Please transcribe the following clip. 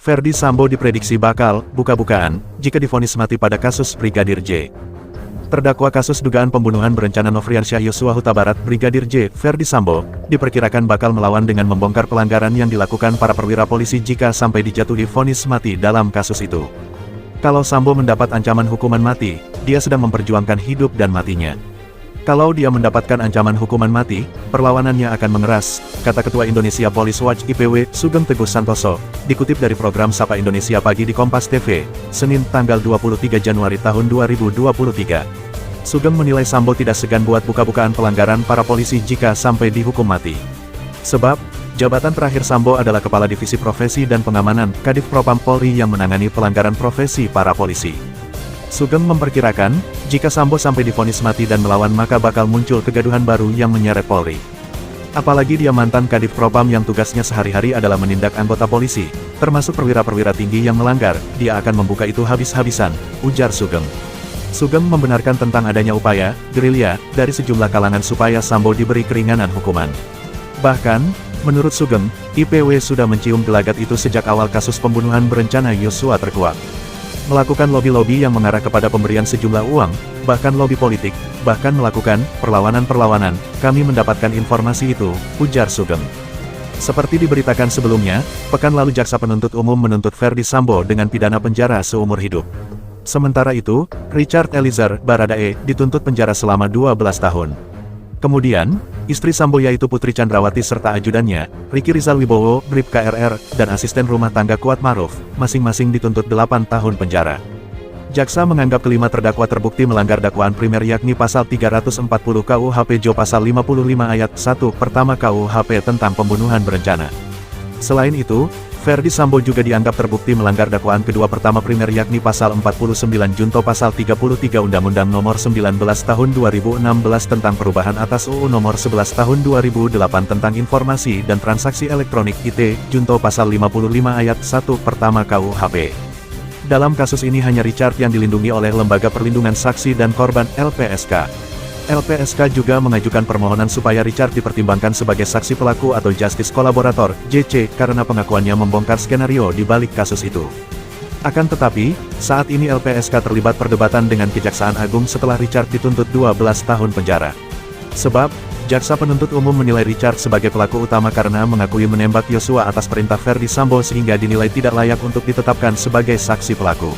Ferdy Sambo diprediksi bakal buka-bukaan jika divonis mati pada kasus Brigadir J. Terdakwa kasus dugaan pembunuhan berencana Nofriansyah Yosua Huta Barat Brigadir J. Ferdy Sambo diperkirakan bakal melawan dengan membongkar pelanggaran yang dilakukan para perwira polisi jika sampai dijatuhi vonis mati dalam kasus itu. Kalau Sambo mendapat ancaman hukuman mati, dia sedang memperjuangkan hidup dan matinya. Kalau dia mendapatkan ancaman hukuman mati, perlawanannya akan mengeras, kata Ketua Indonesia Police Watch IPW, Sugeng Teguh Santoso, dikutip dari program Sapa Indonesia Pagi di Kompas TV, Senin tanggal 23 Januari tahun 2023. Sugeng menilai Sambo tidak segan buat buka-bukaan pelanggaran para polisi jika sampai dihukum mati. Sebab, jabatan terakhir Sambo adalah Kepala Divisi Profesi dan Pengamanan, Kadif Propam Polri yang menangani pelanggaran profesi para polisi. Sugeng memperkirakan, jika Sambo sampai divonis mati dan melawan maka bakal muncul kegaduhan baru yang menyeret Polri. Apalagi dia mantan Kadif Propam yang tugasnya sehari-hari adalah menindak anggota polisi, termasuk perwira-perwira tinggi yang melanggar, dia akan membuka itu habis-habisan, ujar Sugeng. Sugeng membenarkan tentang adanya upaya gerilya dari sejumlah kalangan supaya Sambo diberi keringanan hukuman. Bahkan, menurut Sugeng, IPW sudah mencium gelagat itu sejak awal kasus pembunuhan berencana Yosua terkuak. Melakukan lobi-lobi yang mengarah kepada pemberian sejumlah uang, bahkan lobi politik, bahkan melakukan perlawanan-perlawanan, kami mendapatkan informasi itu, ujar Sugeng. Seperti diberitakan sebelumnya, pekan lalu Jaksa Penuntut Umum menuntut Ferdy Sambo dengan pidana penjara seumur hidup. Sementara itu, Richard Eliezer Baradae dituntut penjara selama 12 tahun. Kemudian, istri Sambo yaitu Putri Chandrawati serta ajudannya, Riki Rizal Wibowo, Bribka RR, dan asisten rumah tangga Kuat Maruf, masing-masing dituntut 8 tahun penjara. Jaksa menganggap kelima terdakwa terbukti melanggar dakwaan primer yakni pasal 340 KUHP Jo pasal 55 ayat 1 pertama KUHP tentang pembunuhan berencana. Selain itu, Ferdy Sambo juga dianggap terbukti melanggar dakwaan kedua pertama primer yakni pasal 49 junto pasal 33 Undang-Undang Nomor 19 Tahun 2016 tentang perubahan atas UU Nomor 11 Tahun 2008 tentang Informasi dan Transaksi Elektronik IT, junto pasal 55 ayat 1 pertama KUHP. Dalam kasus ini hanya Richard yang dilindungi oleh Lembaga Perlindungan Saksi dan Korban LPSK. LPSK juga mengajukan permohonan supaya Richard dipertimbangkan sebagai saksi pelaku atau Justice Collaborator, JC, karena pengakuannya membongkar skenario di balik kasus itu. Akan tetapi, saat ini LPSK terlibat perdebatan dengan Kejaksaan Agung setelah Richard dituntut 12 tahun penjara. Sebab, Jaksa Penuntut Umum menilai Richard sebagai pelaku utama karena mengakui menembak Yosua atas perintah Ferdy Sambo sehingga dinilai tidak layak untuk ditetapkan sebagai saksi pelaku.